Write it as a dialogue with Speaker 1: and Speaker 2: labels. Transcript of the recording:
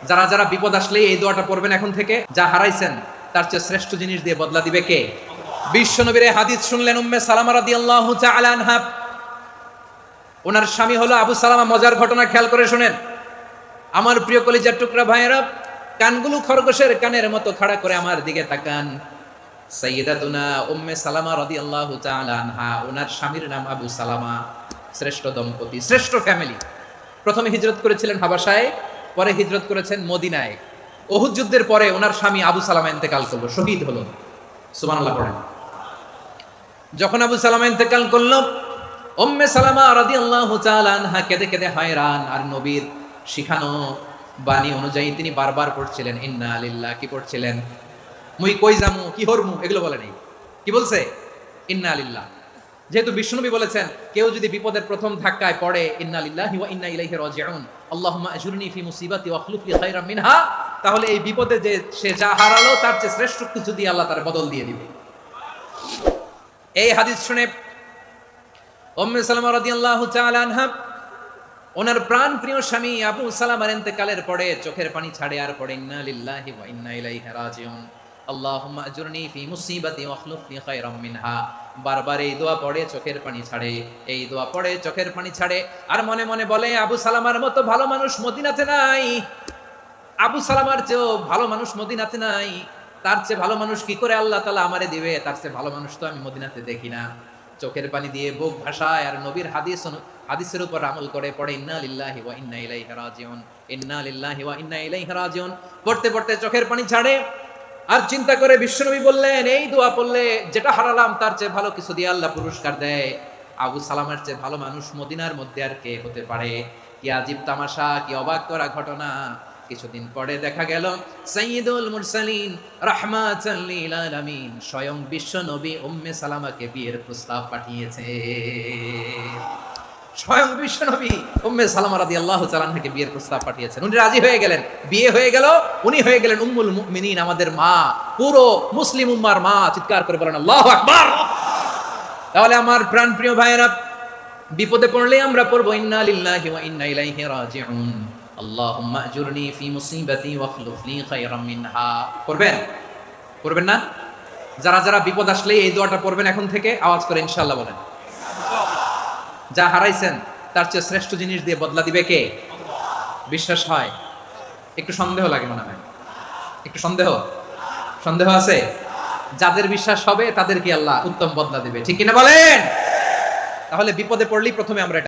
Speaker 1: যারা যারা বিপদ আসলে এই দোয়াটা পড়বেন এখন থেকে। যা হারাইছেন তার চেয়ে শ্রেষ্ঠ জিনিস দিয়ে বদলা দিবে কে? বিশ্বনবীর এই হাদিস শুনলেন উম্মে সালামা রাদিয়াল্লাহু তাআলা আনহা। ওনার স্বামী হলো আবু সালামা। মজার ঘটনা খেয়াল করে শুনেন আমার প্রিয় কলিজার টুকরা ভাইয়েরা। কানগুলো খরগোশের কানের মতো খাড়া করে আমার দিকে তাকান। সাইয়্যিদাতুনা উম্মে সালামা রাদিয়াল্লাহু তাআলা আনহা, ওনার স্বামীর নাম আবু সালামা। শ্রেষ্ঠ দম্পতি, শ্রেষ্ঠ ফ্যামিলি। প্রথমে হিজরত করেছিলেন হাবাসায়, পরে হিজরত করেছেন মদিনায়। উহুদ যুদ্ধের পরে ওনার স্বামী আবু সালামা ইন্তেকাল করলো, শহীদ হলো। সুবহানাল্লাহ পড়েন। যখন আবু সালামা ইন্তেকাল করলো, উম্মে সালামা রাদিয়াল্লাহু তাআলা আনহা কেঁদে কেঁদে হয়রান। আর নবীর শিখানো বাণী অনুযায়ী তিনি বারবার পড়ছিলেন ইন্না লিল্লাহ। কি পড়ছিলেন? মুই কই যামু, কি হরমু, এগুলো বলে নাই। কি বলছে? ইন্না লিল্লাহ। যেহেতু বিশ্বনবী বলেছেন কেউ যদি বিপদের প্রথম ধাক্কায় পড়ে ইন্না লিল্লাহি ওয়া ইন্না ইলাইহি রাজিউন, আল্লাহুম্মা আজুরনি ফি মুসিবাতি ওয়া আখলুফ লি খায়রাম মিনহা, তাহলে এই বিপদে যে সে যা হারালো তার চেয়ে শ্রেষ্ঠ কিছু দিয়ে আল্লাহ তার বদল দিয়ে দিবে। এই হাদিস শুনে উম্মে সালামা রাদিয়াল্লাহু তাআলা আনহা ওনার প্রাণ প্রিয় স্বামী আবু সালামার ইন্তেকালের পরে চোখের পানি ছাড়ে আর পড়ে ইন্না লিল্লাহি ওয়া ইন্না ইলাইহি রাজিউন, আল্লাহুম্মা আজুরনি ফি মুসিবাতি ওয়া আখলুফ লি খায়রাম মিনহা। বারবার এই দোয়া পড়ে চোখের পানি ছাড়ে, এই দোয়া পড়ে চোখের পানি ছাড়ে। আর মনে মনে বলে আবু সালামার মতো ভালো মানুষ মদিনাতে নাই, আবু সালামার চেয়েও ভালো মানুষ মদিনাতে নাই। তার চেয়ে ভালো মানুষ কি করে আল্লাহ তাআলা আমারে দিবে? তার চেয়ে ভালো মানুষ তো আমি মদিনাতে দেখি না। চোখের পানি দিয়ে বুক ভাসায় আর নবীর হাদিসের উপর আমল করে পড়ে ইন্না লিল্লাহি ওয়া ইন্না ইলাইহি রাজিউন, ইন্না লিল্লাহি ওয়া ইন্না ইলাইহি রাজিউন। পড়তে পড়তে চোখের পানি ছাড়ে আর চিন্তা করে বিশ্বনবী বললেন এই দোয়া পড়লে যেটা হারালাম তার চেয়ে ভালো কিছু দিয়ে আল্লাহ পুরস্কার দেয়। আবু সালামার চেয়ে ভালো মানুষ মদিনার মধ্যে আর কে হতে পারে? কি আজীব তামাশা, কি অবাক করা ঘটনা। কিছুদিন পরে দেখা গেল সাইয়্যিদুল মুরসালিন রাহমাতাল লিল আলামিন স্বয়ং বিশ্ব নবী উম্মে সালামাকে বিয়ের প্রস্তাব পাঠিয়েছে। স্বয়ং বিশ্ব নবী উম্মে সালামা রাদিয়াল্লাহু তাআলা আনহাকে বিয়ের প্রস্তাব পাঠিয়েছেন। উনি রাজি হয়ে গেলেন, বিয়ে হয়ে গেল। উনি হয়ে গেলেন উম্মুল মুমিনিন, আমাদের মা, পুরো মুসলিম উম্মার মা। চিৎকার করে বলেন আল্লাহু আকবার। তাহলে আমার প্রাণ প্রিয় ভাইয়েরা, বিপদে পড়লে আমরা পড়বো ইন্না লিল্লাহি ওয়া ইন্না ইলাইহি রাজিউন, আল্লাহুম্মা আজুরনি ফি মুসিবাতি ওয়া আখলুফ লি খায়রাম মিনহা। পড়বেন? পড়বেন না? যারা যারা বিপদ আসলে এই দোয়াটা পড়বেন এখন থেকে, আওয়াজ করে ইনশাআল্লাহ বলেন। যা হারাইছেন তার চেয়ে শ্রেষ্ঠ জিনিস দিয়ে বদলা দিবে কে? বিশ্বাস হয়? একটু সন্দেহ লাগে মনে হয়। একটু সন্দেহ সন্দেহ আছে? যাদের বিশ্বাস হবে তাদেরকে আল্লাহ উত্তম বদলা দিবে। ঠিক কিনা বলেন? তাহলে বিপদে পড়লেই প্রথমে আমরা